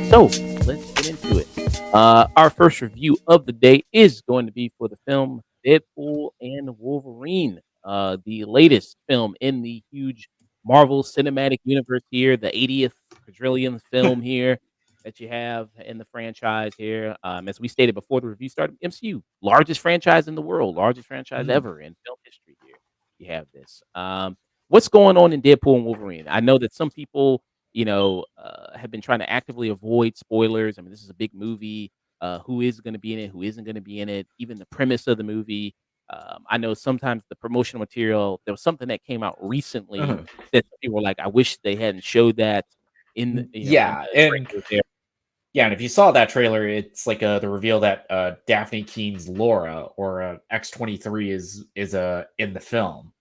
So let's get into it. Our first review of the day is going to be for the film Deadpool and Wolverine, the latest film in the huge Marvel Cinematic Universe here, the 80th quadrillionth film here that you have in the franchise here. As we stated before the review started, MCU, largest franchise in the world, largest franchise Mm. ever in film history here. You have this. What's going on in Deadpool and Wolverine? I know that some people have been trying to actively avoid spoilers. I mean, this is a big movie. Who is going to be in it? Who isn't going to be in it? Even the premise of the movie. I know sometimes the promotional material. There was something that came out recently Uh-huh. that people were like, "I wish they hadn't showed that in in Yeah, the and trailer there." yeah, and if you saw that trailer, it's like the reveal that Daphne Keene's Laura or X-23 is in the film.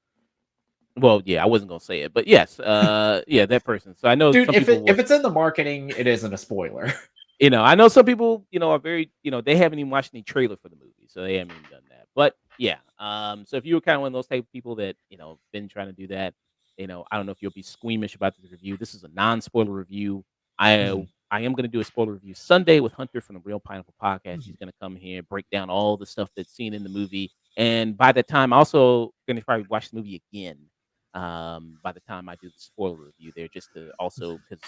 Well, yeah, I wasn't gonna say it, but yes, yeah, that person. So I know Dude, some people were if it's in the marketing, it isn't a spoiler. I know some people, are very, they haven't even watched any trailer for the movie, so they haven't even done that. But yeah, so if you were kind of one of those type of people that been trying to do that, I don't know if you'll be squeamish about this review. This is a non-spoiler review. I Mhm, I am going to do a spoiler review Sunday with Hunter from the Real Pineapple Podcast. mhm. He's going to come here, break down all the stuff that's seen in the movie, and by the time, I'm also going to probably watch the movie again. By the time I do the spoiler review there, just to also because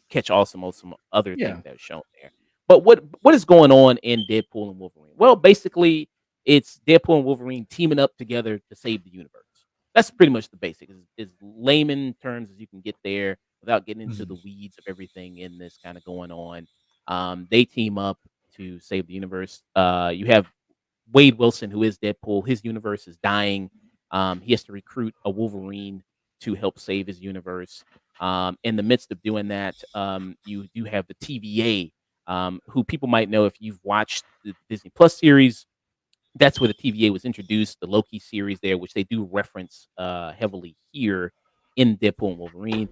catch also some other Yeah. things that are shown there. But what is going on in Deadpool and Wolverine? Well, basically, it's Deadpool and Wolverine teaming up together to save the universe. That's pretty much the basic. Is layman terms as you can get there without getting into Mhm, the weeds of everything in this kind of going on. They team up to save the universe. You have Wade Wilson, who is Deadpool. His universe is dying. He has to recruit a Wolverine to help save his universe. In the midst of doing that, you do have the TVA, who people might know if you've watched the Disney Plus series. That's where the TVA was introduced, the Loki series there, which they do reference heavily here in Deadpool and Wolverine.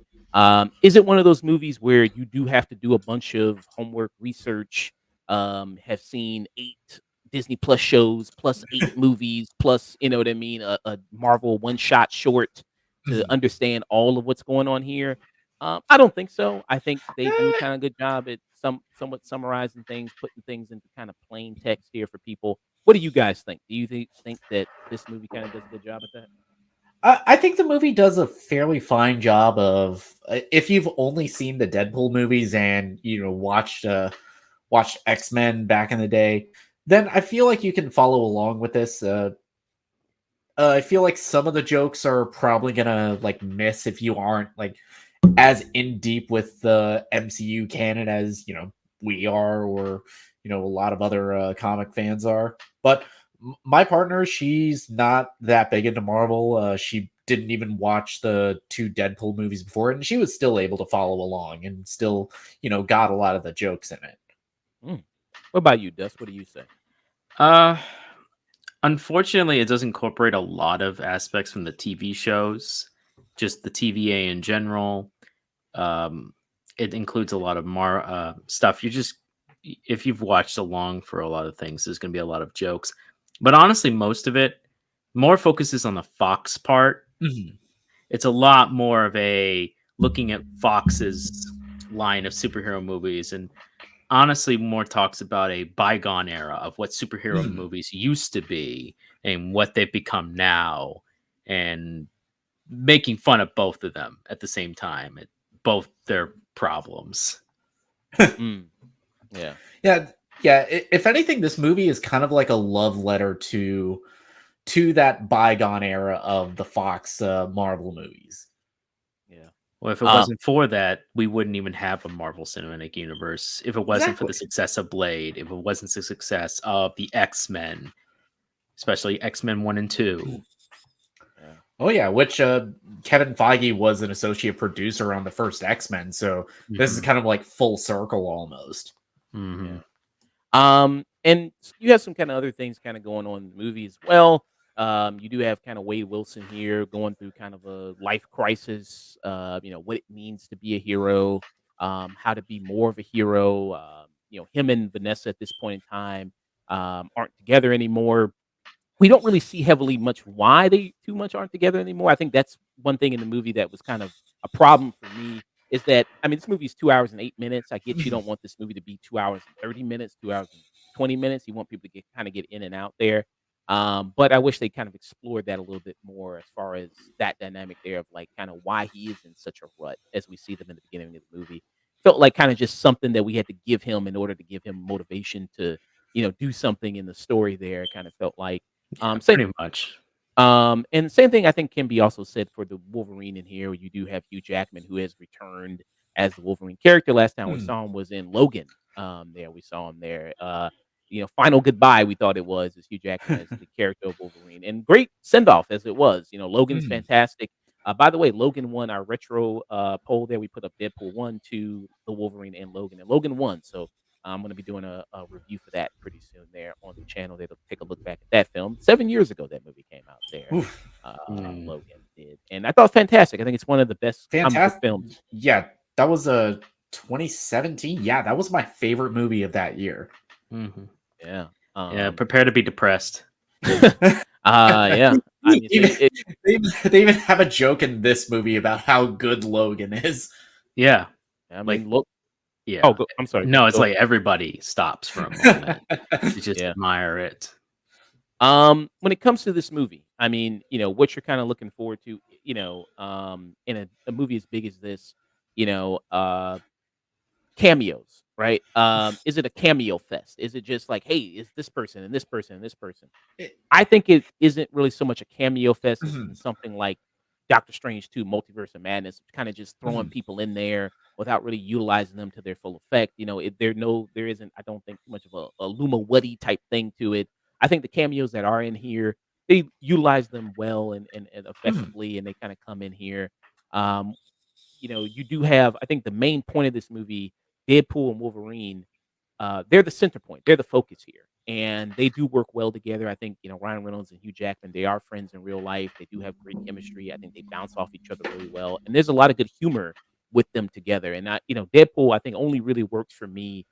Is it one of those movies where you do have to do a bunch of homework research, have seen 8 Disney Plus shows, plus 8 movies, plus, you know what I mean, a Marvel one-shot short to mhm. understand all of what's going on here? I don't think so. I think they do a Eh, kinda good job at somewhat summarizing things, putting things into kind of plain text here for people. What do you guys think? Do you think that this movie kinda does a good job at that? I think the movie does a fairly fine job of if you've only seen the Deadpool movies and watched X-Men back in the day, then I feel like you can follow along with this. I feel like some of the jokes are probably gonna like miss if you aren't like as in deep with the MCU canon as we are, or a lot of other comic fans are. But my partner, she's not that big into Marvel. She didn't even watch the two Deadpool movies before, and she was still able to follow along and still got a lot of the jokes in it. Mm. What about you, Dust? What do you say? Uh, Unfortunately, it does incorporate a lot of aspects from the TV shows, just the TVA in general. Um, it includes a lot of stuff. If you've watched along for a lot of things, there's going to be a lot of jokes. But honestly, most of it more focuses on the Fox part. Mhm. It's a lot more of a looking at Fox's line of superhero movies and honestly more talks about a bygone era of what superhero Mhm. movies used to be and what they've become now, and making fun of both of them at the same time at both their problems. Mm. Yeah. Yeah, yeah. If anything, this movie is kind of like a love letter to that bygone era of the Fox Marvel movies. Yeah. Well, if it Um, wasn't for that, we wouldn't even have a Marvel Cinematic Universe. If it wasn't for the Exactly. success of Blade, if it wasn't the success of the X-Men, especially X-Men 1 and 2. yeah. Oh yeah, which Kevin Feige was an associate producer on the first X-Men, so this is Mhm. kind of like full circle almost. Yeah. Mhm. And you have some kind of other things kind of going on in the movie as well. You do have kind of Wade Wilson here going through kind of a life crisis, what it means to be a hero, how to be more of a hero, him and Vanessa at this point in time aren't together anymore. We don't really see heavily much why they too much aren't together anymore. I think that's one thing in the movie that was kind of a problem for me is that I mean this movie is 2 hours and 8 minutes. I get you don't want this movie to be 2 hours and 30 minutes, 2 hours and 20 minutes. You want people to get in and out there. But I wish they kind of explored that a little bit more as far as that dynamic there of like kind of why he is in such a rut as we see them in the beginning of the movie. Felt like kind of just something that we had to give him in order to give him motivation to, do something in the story there. Kind of felt like Yeah, same pretty much. and same thing I think can be also said for the Wolverine in here. You do have Hugh Jackman who has returned as the Wolverine character. Last time we Mhm. saw him was in Logan. There we saw him there. Final goodbye we thought it was as Hugh Jackman as the character of Wolverine, and great send off as it was. Logan's Mhm. fantastic. By the way, Logan won our retro poll there. We put up Deadpool 1, 2, the Wolverine, and Logan won. So I'm going to be doing a review for that pretty soon there on the channel. That'll take a look back at that film. 7 years ago, that movie came out there. Oof. Mm. Logan did, and I thought fantastic. I think it's one of the best comic book Fantastic. films. Yeah, that was a 2017. Yeah, that was my favorite movie of that year. Mhm. Yeah. Yeah, prepare to be depressed. Yeah. I mean, even, they even have a joke in this movie about how good Logan is. Yeah. I mean, Like, look. yeah. Oh, I'm sorry. No, it's Go like ahead. everybody stops for a moment to just Yeah. admire it. When it comes to this movie, I mean, what you're kind of looking forward to, in a movie as big as this, you know, uh, cameos, right? Is it a cameo fest? Is it just like, hey, is this person and this person and this person? It- I think it isn't really so much a cameo fest as in Mhm, something like Doctor Strange 2 Multiverse of Madness, kind of just throwing mhm, people in there without really utilizing them to their full effect. There isn't, I don't think, too much of a Luma Woody type thing to it. I think the cameos that are in here, they utilize them well and mhm, effectively, and they kind of come in here. Um, you do have, I think the main point of this movie, Deadpool and Wolverine, they're the center point. They're the focus here, and they do work well together. I think Ryan Reynolds and Hugh Jackman. They are friends in real life. They do have great chemistry. I think they bounce off each other really well, and there's a lot of good humor with them together. And Deadpool, I think only really works for me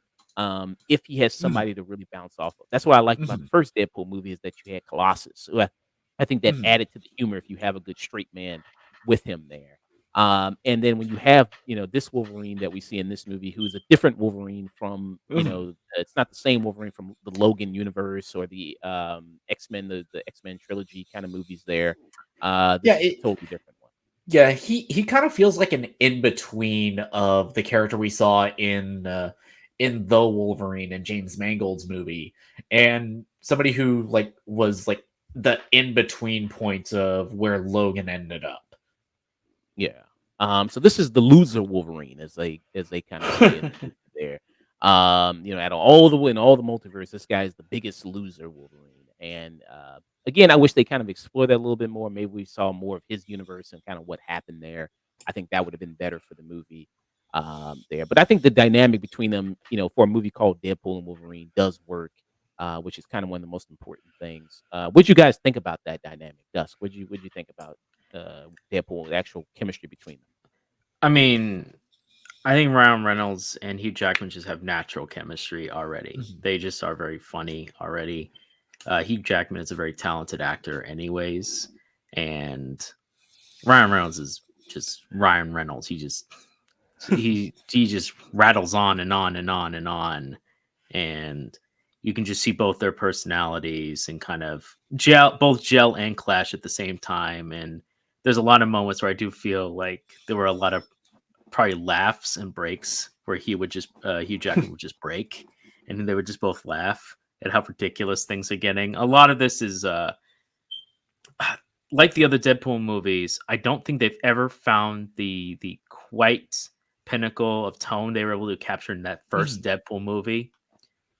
if he has mhm, somebody to really bounce off of. That's what I liked about the mhm, first Deadpool movie is that you had Colossus. Who I think that mhm, added to the humor if you have a good straight man with him there. And then when you have, this Wolverine that we see in this movie, who's a different Wolverine from, mhm. it's not the same Wolverine from the Logan universe or the X-Men, the X-Men trilogy kind of movies there. Yeah, This is a totally different one. yeah, he kind of feels like an in between of the character we saw in the Wolverine and James Mangold's movie, and somebody who was like the in between point of where Logan ended up. Yeah. So this is the loser Wolverine, as they kind of say in the movie there. Out of all the multiverse, this guy is the biggest loser Wolverine. And again, I wish they kind of explored that a little bit more. Maybe we saw more of his universe and kind of what happened there. I think that would have been better for the movie there. But I think the dynamic between them, for a movie called Deadpool and Wolverine, does work, which is kind of one of the most important things. What'd you guys think about that dynamic, Dusk? What'd you think about Deadpool, the actual chemistry between them? I mean, I think Ryan Reynolds and Hugh Jackman just have natural chemistry already. Mhm. They just are very funny already. Hugh Jackman is a very talented actor, anyways, and Ryan Reynolds is just Ryan Reynolds. He just rattles on and on and on and on, and you can just see both their personalities and kind of gel and clash at the same time. And there's a lot of moments where I do feel like there were a lot of probably laughs and breaks where Hugh Jackman would just break, and then they would just both laugh at how ridiculous things are getting. A lot of this is like the other Deadpool movies. I don't think they've ever found the quite pinnacle of tone they were able to capture in that first Mhm. Deadpool movie.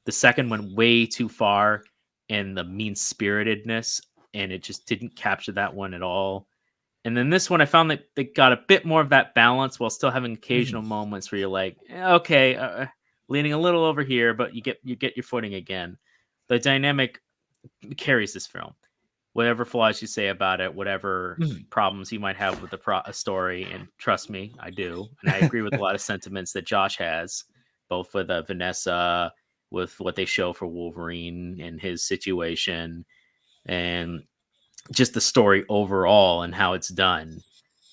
The second went way too far in the mean spiritedness, and it just didn't capture that one at all. And then this one, I found that they got a bit more of that balance while still having occasional Mhm. moments where you're like, okay, leaning a little over here, but you get your footing again. The dynamic carries this film. Whatever flaws you say about it, whatever Mhm. problems you might have with a story, and trust me, I do, and I agree with a lot of sentiments that Josh has. both with Vanessa, with what they show for Wolverine and his situation, and just the story overall and how it's done.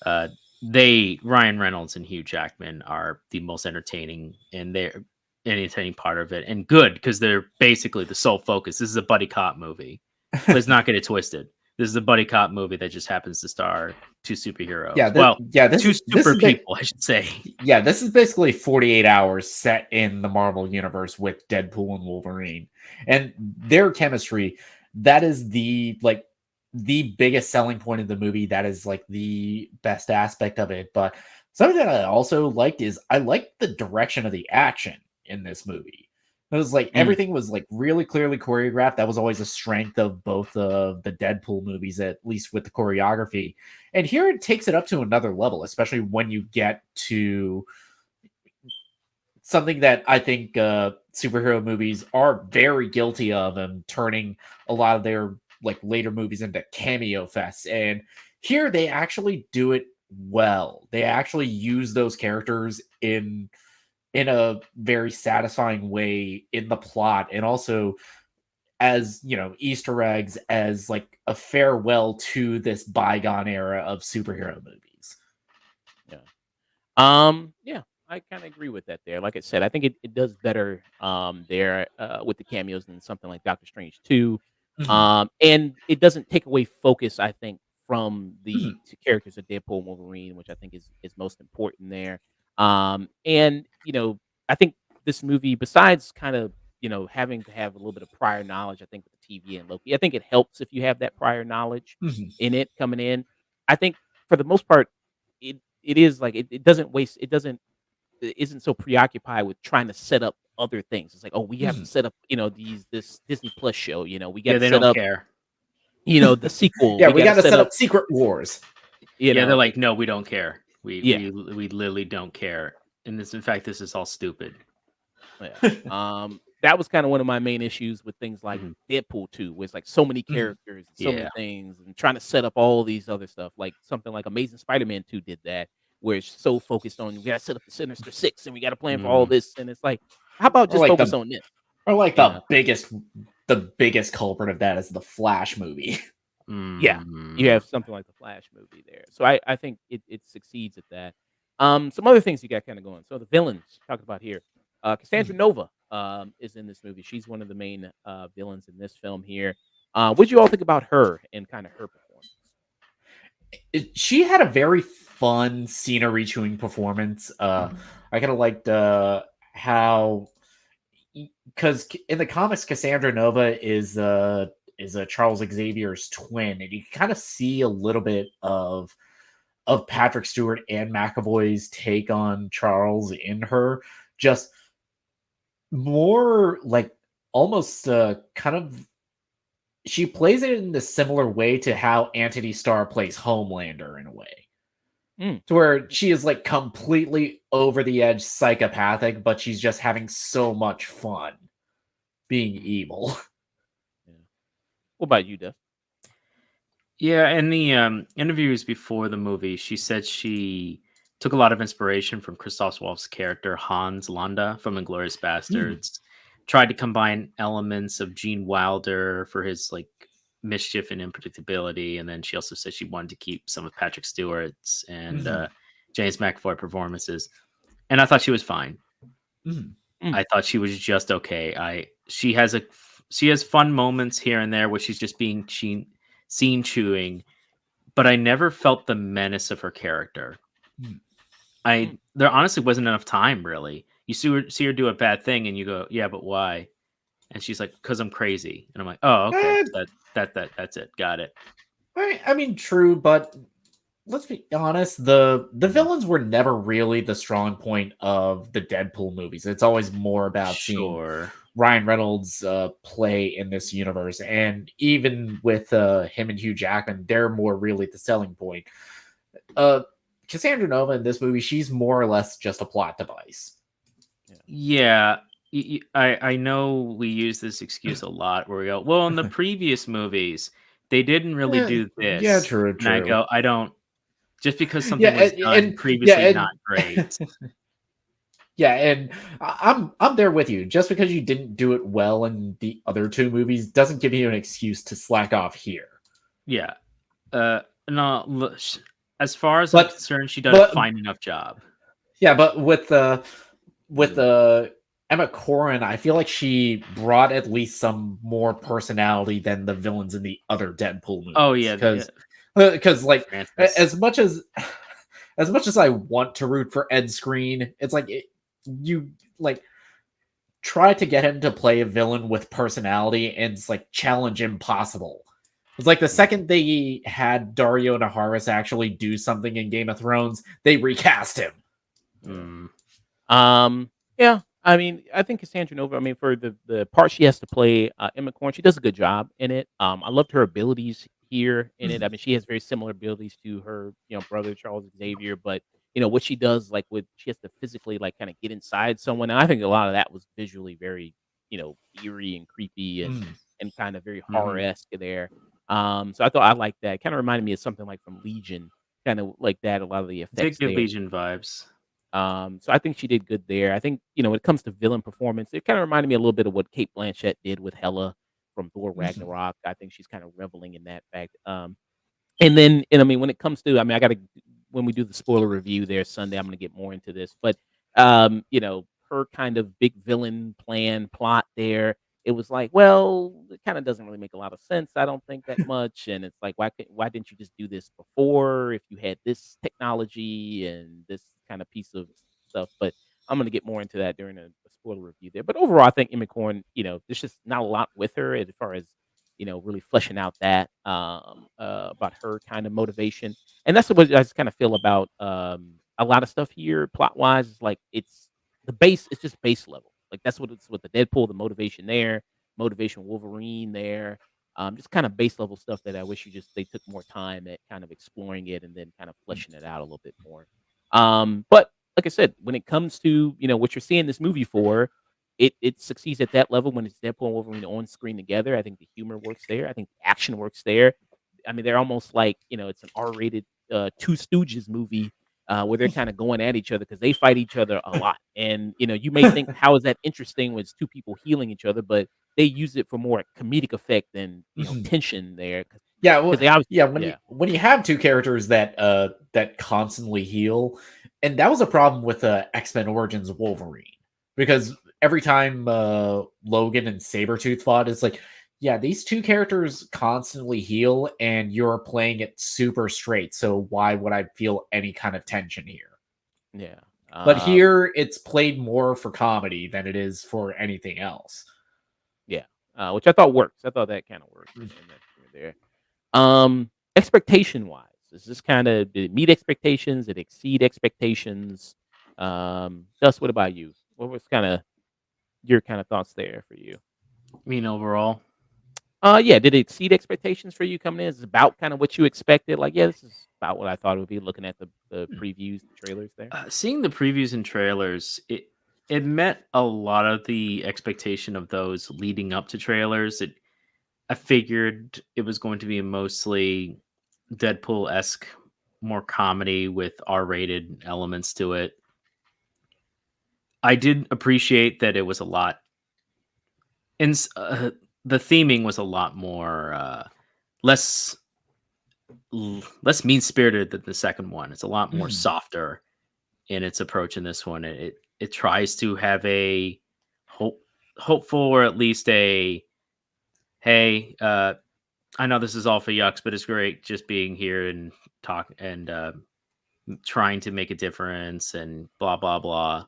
Uh, Ryan Reynolds and Hugh Jackman are the most entertaining, and they're entertaining part of it, and good because they're basically the sole focus. This is a buddy cop movie. Let's not get it twisted. This is a buddy cop movie that just happens to star two superheroes. Two super people, I should say. Yeah, this is basically 48 hours set in the Marvel universe with Deadpool and Wolverine, and their chemistry. That is the biggest selling point of the movie. That is like the best aspect of it. But something that I also liked is I liked the direction of the action in this movie. It was like everything was like really clearly choreographed. That was always a strength of both of the Deadpool movies, at least with the choreography. And here it takes it up to another level, especially when you get to something that I think superhero movies are very guilty of, and turning a lot of their like later movies into cameo fests. And here they actually do it well. They actually use those characters in a very satisfying way in the plot, and also as, you know, Easter eggs, as like a farewell to this bygone era of superhero movies. Yeah, I kind of agree with that there. Like I said, I think it does better there with the cameos than something like Doctor Strange 2. And it doesn't take away focus, I think, from the two characters of Deadpool and Wolverine, which I think is most important there. And you know, I think this movie, besides kind of, you know, having to have a little bit of prior knowledge, I think with the TV and Loki, I think it helps if you have that prior knowledge in it coming in. I think for the most part, it is like it doesn't waste, it isn't so preoccupied with trying to set up other things. It's like, oh, we have to set up, you know, this Disney Plus show, you know, we got to they set don't up, care. you know, the sequel. Yeah, we got to set set up Secret Wars. You know, they're like, no, we don't care. We literally don't care. And this, in fact, this is all stupid. Yeah. That was kind of one of my main issues with things like Deadpool 2, where it's like so many characters, and so many things, and trying to set up all these other stuff. Like something like Amazing Spider-Man 2 did that, where it's so focused on we got to set up the Sinister Six, and we got to plan for all this, and it's like, how about just like focus on this? Or like the biggest culprit of that is the Flash movie. Yeah, you have something like the Flash movie there. So I think it succeeds at that. Some other things you got kind of going. So the villains talked about here. Cassandra Nova is in this movie. She's one of the main villains in this film here. What did you all think about her and kind of her performance? She had a very fun scenery chewing performance. I kind of liked how, because in the comics, Cassandra Nova is a Charles Xavier's twin, and you kind of see a little bit of Patrick Stewart and McAvoy's take on Charles in her. Just more like almost kind of, she plays it in a similar way to how Antony Starr plays Homelander in a way. To where she is like completely over the edge psychopathic, but she's just having so much fun being evil. What about you, Duff? Yeah, in the interviews before the movie, she said she took a lot of inspiration from Christoph Waltz's character Hans Landa from *Inglourious Bastards*. Tried to combine elements of Gene Wilder for his like mischief and unpredictability, and then she also said she wanted to keep some of Patrick Stewart's and James McAvoy performances. And I thought she was fine. I thought she was just okay. She has fun moments here and there where she's just being scene chewing, but I never felt the menace of her character. There honestly wasn't enough time, really. You see her do a bad thing, and you go, "Yeah, but why?" And she's like, "Because I'm crazy." And I'm like, "Oh, okay, that's it, got it." I mean, true, but let's be honest. The villains were never really the strong point of the Deadpool movies. It's always more about seeing Ryan Reynolds play in this universe, and even with him and Hugh Jackman, they're more really the selling point. Cassandra Nova in this movie, she's more or less just a plot device. Yeah, I know we use this excuse a lot where we go, well, in the previous movies, they didn't really do this. Yeah, true. And I go, I don't, just because something was done previously not great. Yeah, and I'm there with you. Just because you didn't do it well in the other two movies doesn't give you an excuse to slack off here. Yeah. No, as far as I'm But concerned, she did a but fine enough job. yeah, but with Emma Corrin, I feel like she brought at least some more personality than the villains in the other Deadpool Oh movies. yeah, Because like Francis. as much as as much as I want to root for Ed Screen, it's like you like try to get him to play a villain with personality, and it's like challenge impossible. It's like the second they had Dario Naharis actually do something in Game of Thrones, they recast him. Yeah. Mm. Yeah. I mean, I think Cassandra Nova. I mean, for the part she has to play, Emma Corrin, she does a good job in it. I loved her abilities here in it. I mean, she has very similar abilities to her, brother Charles Xavier. But what she does, like with she has to physically like kind of get inside someone. And I think a lot of that was visually very, eerie and creepy and Mm. kind of very horror Hmm. esque there. So I thought I liked that. Kind of reminded me of something like from Legion, kind of like that. A lot of the Did effects give there. Legion vibes. So I think she did good there. I think, when it comes to villain performance, it kind of reminded me a little bit of what Kate Blanchett did with Hela from Thor Mhm. Ragnarok. I think she's kind of reveling in that fact. And then, and I mean, when it comes to, I mean, I got to, when we do the spoiler review there Sunday, I'm going to get more into this, but, her kind of big villain plan plot there, it was like, well, it kind of doesn't really make a lot of sense. I don't think that much. And it's like, why didn't you just do this before if you had this technology and this kind of piece of stuff? But I'm going to get more into that during a spoiler review there. But overall, I think Emma Corrin, there's just not a lot with her as far as really fleshing out that about her kind of motivation. And that's what I just kind of feel about a lot of stuff here, plot wise. Is like it's the base. It's just base level. Like that's what it's with the Deadpool, the motivation there, motivation Wolverine there. Just kind of base level stuff that I wish they took more time at kind of exploring it and then kind of fleshing it out a little bit more. But like I said, when it comes to what you're seeing this movie for, it succeeds at that level when it's Deadpool and Wolverine on screen together. I think the humor works there. I think the action works there. I mean, they're almost like it's an R-rated Two Stooges movie where they're kind of going at each other because they fight each other a lot. And you may think, how is that interesting when it's two people healing each other? But they use it for more comedic effect than Mhm. tension there Yeah, because well, they obviously yeah. yeah. When you have two characters that constantly heal, and that was a problem with X-Men Origins Wolverine, because every time Logan and Sabretooth fought, it's like, yeah, these two characters constantly heal, and you're playing it super straight. So why would I feel any kind of tension here? Yeah. But here, it's played more for comedy than it is for anything else. Yeah. Which I thought works. I thought that kind of worked in that humor there. Expectation wise, is this kind of did it meet expectations? Did it exceed expectations? Dust, what about you? What was kind of your kind of thoughts there for you? I mean, overall, Yeah, did it exceed expectations for you coming in? Is it about kind of what you expected? Like, yeah, this is about what I thought it would be looking at the previews, the trailers there. seeing the previews and trailers, it met a lot of the expectation of those leading up to trailers. I figured it was going to be mostly Deadpool esque, more comedy with R-rated elements to it. I did appreciate that it was a lot, and the theming was a lot more less less mean spirited than the second one. It's a lot more Mhm. softer in its approach in this one. It tries to have a hope, hopeful, or at least a hey, I know this is all for yucks, but it's great just being here and talk and trying to make a difference and blah blah blah.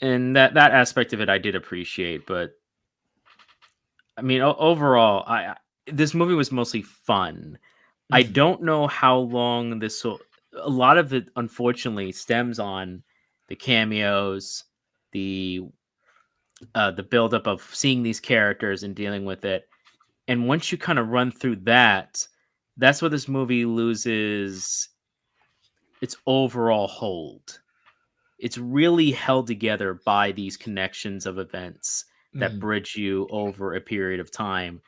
And that aspect of it I did appreciate, but I mean overall, this movie was mostly fun. I Mhm. don't know how long this will. A lot of it, unfortunately, stems on the cameos, the the buildup of seeing these characters and dealing with it. And once you kind of run through that, that's where this movie loses its overall hold. It's really held together by these connections of events that Mhm. bridge you over a period of time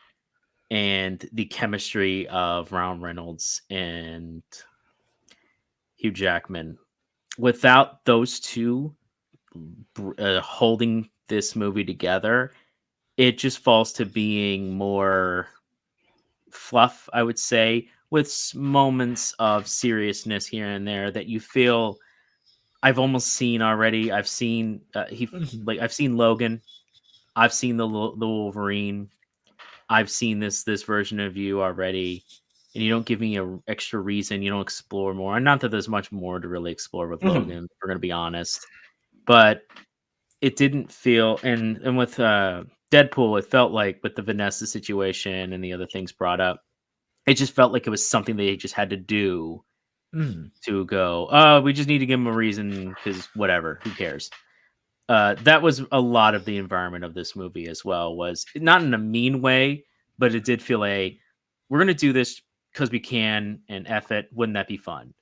and the chemistry of Ryan Reynolds and Hugh Jackman. Without those two, holding this movie together. It just falls to being more fluff, I would say, with moments of seriousness here and there that you feel I've almost seen already. I've seen Mhm. I've seen Logan, I've seen the Wolverine, I've seen this version of you already, and you don't give me a extra reason. You don't explore more. And not that there's much more to really explore with Mhm. Logan. If we're gonna be honest, but it didn't feel and with Deadpool, it felt like with the Vanessa situation and the other things brought up, it just felt like it was something they just had to do Mhm. to go. Oh, we just need to give him a reason because whatever, who cares? That was a lot of the environment of this movie as well. Was not in a mean way, but it did feel like we're gonna do this because we can, and F it. Wouldn't that be fun?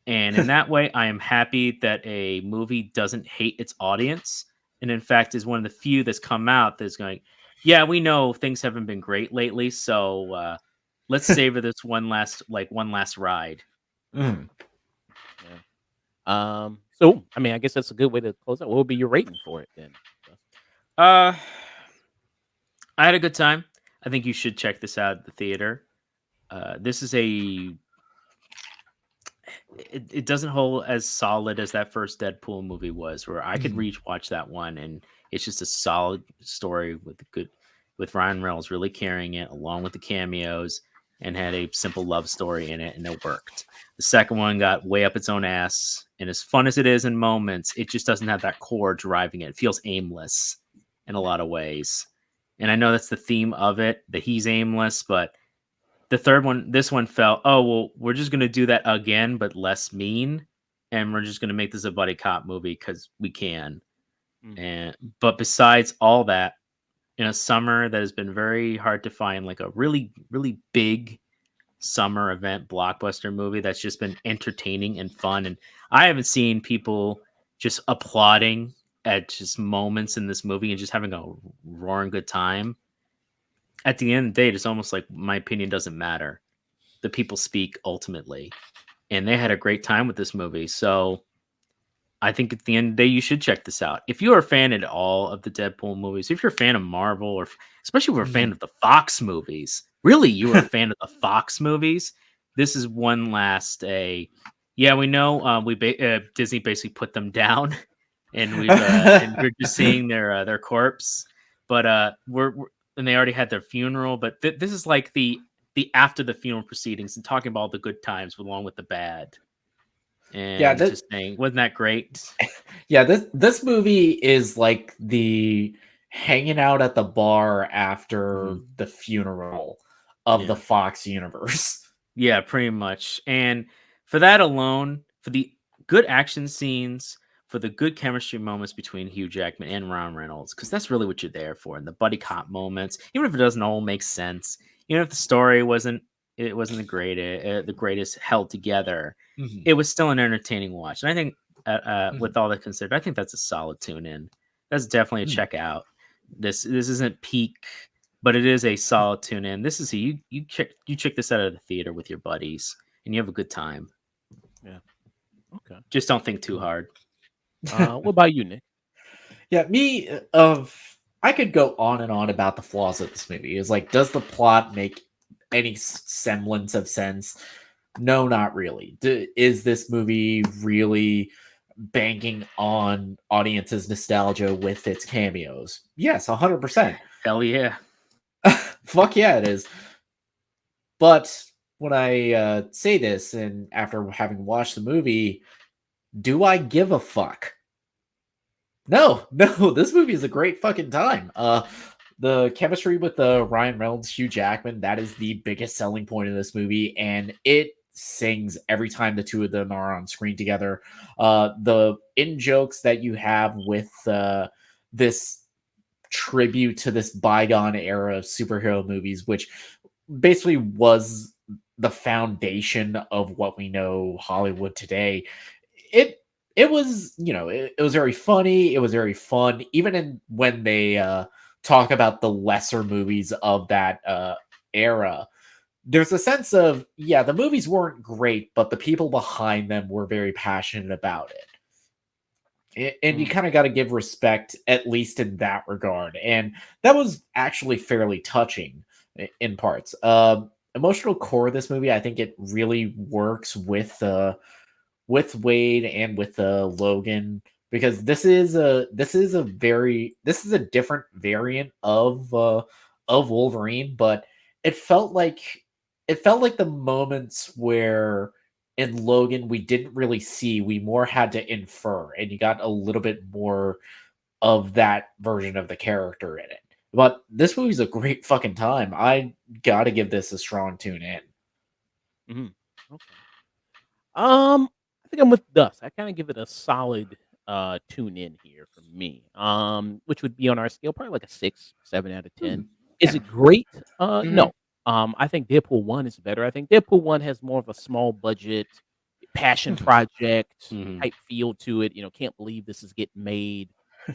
And in that way, I am happy that a movie doesn't hate its audience, and in fact is one of the few that's come out that's going, yeah, we know things haven't been great lately, so let's savor this one last ride. Mhm. Yeah. So I mean, I guess that's a good way to close out. What would be your rating for it then? Dustin? Uh, I had a good time. I think you should check this out at the theater. This is it doesn't hold as solid as that first Deadpool movie was, where I could Mhm. reach watch that one, and it's just a solid story with Ryan Reynolds really carrying it, along with the cameos, and had a simple love story in it, and it worked. The second one got way up its own ass, and as fun as it is in moments, it just doesn't have that core driving it. It feels aimless in a lot of ways, and I know that's the theme of it, that he's aimless, but the third one, this one felt, oh well, we're just gonna do that again, but less mean, and we're just gonna make this a buddy cop movie because we can. Mhm. And but besides all that, in a summer that has been very hard to find, like a really really big summer event blockbuster movie that's just been entertaining and fun, and I haven't seen people just applauding at just moments in this movie and just having a roaring good time. At the end of the day, it's almost like my opinion doesn't matter. The people speak ultimately, and they had a great time with this movie. So I think at the end of the day, you should check this out. If you are a fan at all of the Deadpool movies, if you're a fan of Marvel, or especially if you're a fan Mhm. of the Fox movies, really, you are a fan of the Fox movies. This is one last a. Yeah, we know Disney basically put them down, and we're just seeing their corpse. But we're and they already had their funeral. But this is like the after the funeral proceedings and talking about all the good times along with the bad, Yeah, and that just saying, wasn't that great? yeah, this movie is like the hanging out at the bar after Mhm. the funeral of the Yeah. Fox universe. Yeah, pretty much. And for that alone, for the good action scenes, for the good chemistry moments between Hugh Jackman and Ryan Reynolds, because that's really what you're there for, and the buddy cop moments, even if it doesn't all make sense, even if the story wasn't the greatest held together, Mhm. it was still an entertaining watch. And I think, Mhm. with all that considered, I think that's a solid tune in. That's definitely a Mhm. check out. This isn't peak, but it is a solid tune in. This is you check this out at the theater with your buddies, and you have a good time. Yeah. Okay. Just don't think too hard. What about you, Nick? Yeah, me of I could go on and on about the flaws of this movie. Is like, does the plot make any semblance of sense? No, not really. Is this movie really banking on audiences' nostalgia with its cameos? Yes, 100%. Hell yeah. Fuck yeah, it is. But when I say this, and after having watched the movie, do I give a fuck? No, no, this movie is a great fucking time. The chemistry with Ryan Reynolds, Hugh Jackman, that is the biggest selling point of this movie, and it sings every time the two of them are on screen together. The in jokes that you have with this tribute to this bygone era of superhero movies, which basically was the foundation of what we know Hollywood today. It it was, it was very funny, it was very fun, even in when they talk about the lesser movies of that era. There's a sense of, yeah, the movies weren't great, but the people behind them were very passionate about it. And you kind of got to give respect, at least in that regard. And that was actually fairly touching in parts. Emotional core of this movie, I think it really works with Wade and with Logan, because this is a different variant of Wolverine, but it felt like the moments where in Logan we didn't really see, we more had to infer, and you got a little bit more of that version of the character in it. But this movie's a great fucking time. I gotta give this a strong tune in. Mhm. Okay. I think I'm with Dust. I kind of give it a solid tune in here for me. Which would be on our scale probably like a 6, 7 out of 10. Is Yeah. it great? Mhm. No. I think Deadpool 1 is better. I think Deadpool 1 has more of a small budget passion Mhm. project Mhm. type feel to it. Can't believe this is getting made.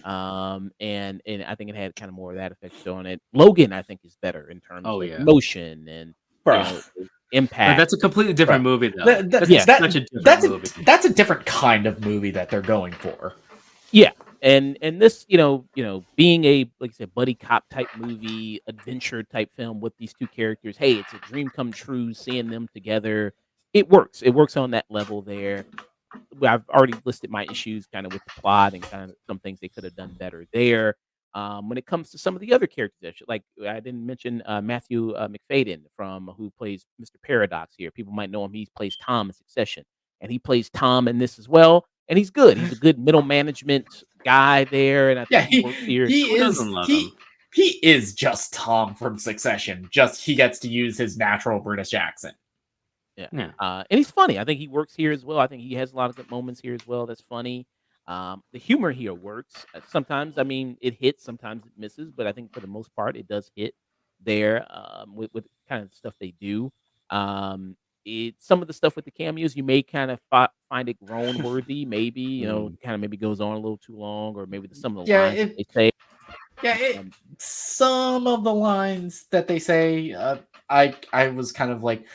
And I think it had kind of more of that effect on it. Logan, I think, is better in terms Oh of yeah. emotion and Bruh. But impact. that's a completely different Bruh. movie though. That, that, That's Yeah. such a different that's a movie. that's a different kind of movie that they're going for. Yeah, and this, being a, like I said, buddy cop type movie, adventure type film with these 2 characters, hey, it's a dream come true seeing them together. It works. It works on that level there. Well, I've already listed my issues kind of with the plot and kind of some things they could have done better there. When it comes to some of the other characters, like I didn't mention Matthew McFadden from who plays Mr. Paradox here. People might know him. He plays Tom in Succession, and he plays Tom in this as well. And he's good. He's a good middle management guy there, and I Yeah, think he works here. Who doesn't love him? he is just Tom from Succession. Just he gets to use his natural British accent. Yeah. Yeah. And he's funny. I think he works here as well. I think he has a lot of good moments here as well. That's funny. The humor here works. Sometimes, I mean, it hits. Sometimes it misses. But I think for the most part, it does hit there with kind of stuff they do. Some of the stuff with the cameos, you may kind of find it groan worthy. Maybe Mm. kind of maybe goes on a little too long, or maybe some of the Yeah, lines that they say. yeah. Um, Some of the lines that they say, I was kind of like,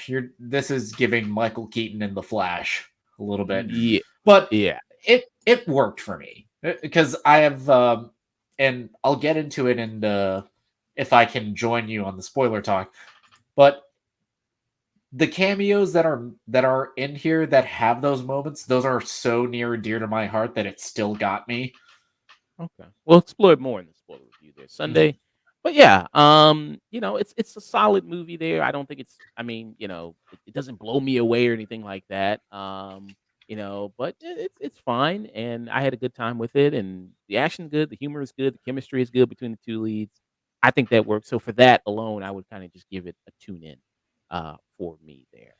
you're this is giving Michael Keaton in The Flash a little bit, yeah, but yeah. it worked for me because I have, and I'll get into it, and if I can join you on the spoiler talk, but the cameos that are in here that have those moments, those are so near and dear to my heart that it still got me. Okay. We'll explore it more in the spoiler review there Mhm. Sunday. But yeah, it's a solid movie there. I don't think it's I mean, it doesn't blow me away or anything like that. But it's fine and I had a good time with it and the action's good, the humor is good, the chemistry is good between the 2 leads. I think that works. So for that alone, I would kind of just give it a tune in for me there.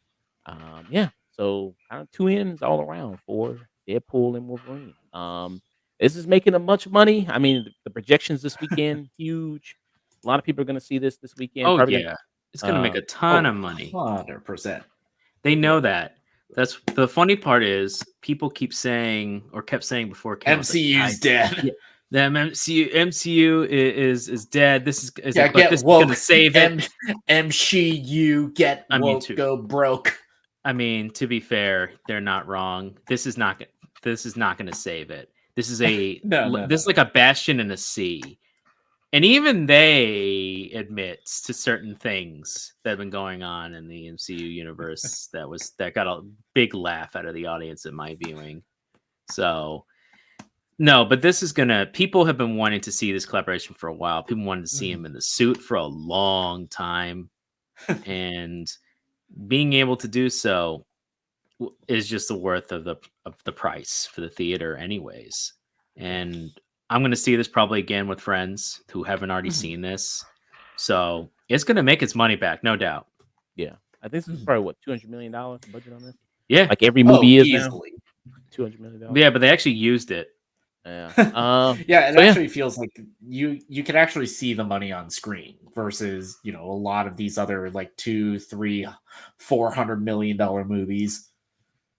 Yeah. So kind of 2 ins all around for Deadpool and Wolverine. This is making a much money. I mean, the projections this weekend huge. A lot of people are going to see this weekend. Oh Probably going yeah. It's gonna make to. a ton Oh, of money. 100%. They Yeah. know that. That's the funny part is people keep saying or kept saying before it came out, it's like, MCU's guys, dead. yeah, the MCU is dead. This is Yeah, like, but get this is gonna woke. save it. MCU, get I mean, woke, go broke. to be fair, they're not wrong. This is not gonna save it. This is No, no, this no, is like no. a bastion in the sea. And even they admits to certain things that have been going on in the MCU universe that got a big laugh out of the audience at my viewing. So no, but this is gonna. People have been wanting to see this collaboration for a while. People wanted to see Mhm. him in the suit for a long time, and being able to do so is just the worth of the price for the theater, anyways. And I'm gonna see this probably again with friends who haven't already Mhm. seen this, so it's gonna make its money back, no doubt. Yeah. I think this is Mhm. probably what $200 million budget on this. Yeah, Like every Oh, movie is now easily. $200 million. yeah, but they actually used it. Yeah. Yeah, it So yeah. actually feels like you can actually see the money on screen versus a lot of these other like 2, 3, $400 million movies.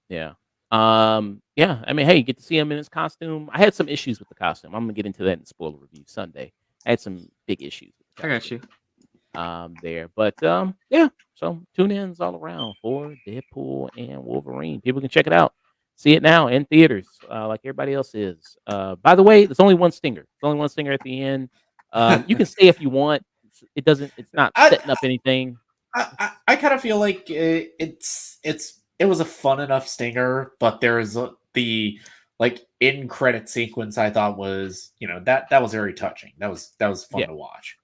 Yeah. Yeah. I mean, hey, you get to see him in his costume. I had some issues with the costume. I'm gonna get into that in spoiler review Sunday. I had some big issues with the I got you. costume. There. But yeah, so tune ins all around for Deadpool and Wolverine. People can check it out See it now in theaters, like everybody else is. By the way, there's only one stinger. There's only one stinger at the end. You can stay if you want. It doesn't. It's not I setting up anything. I kind of feel like it was a fun enough stinger, but the like in credit sequence I thought was, that was very touching. That was fun Yeah, to watch.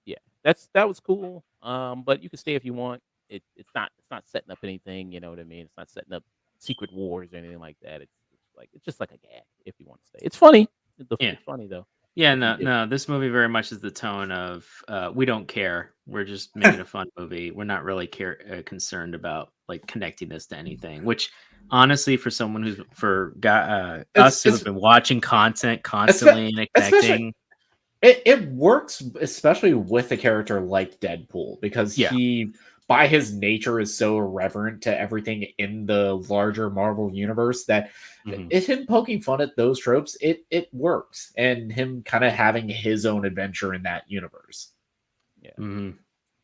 yeah. That was cool. But you can stay if you want. It's not setting up anything. You know what I mean? It's not setting up secret wars or anything like that. It's just like a gag if you want to stay. It's funny. Yeah. It's funny though. Yeah, If you no, did. no. This movie very much is the tone of we don't care. We're just making a fun movie. We're not really concerned about like connecting this to anything. Which, honestly, for someone It's us who have it's been watching content espe- constantly and especially connecting, it works especially with a character like Deadpool because yeah, he by his nature is so irreverent to everything in the larger Marvel universe that mhm, him poking fun at those tropes, it works, and him kind of having his own adventure in that universe. Yeah. mhm.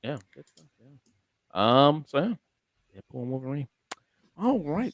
Yeah. Good stuff. Yeah. So yeah. Deadpool and Wolverine. All right.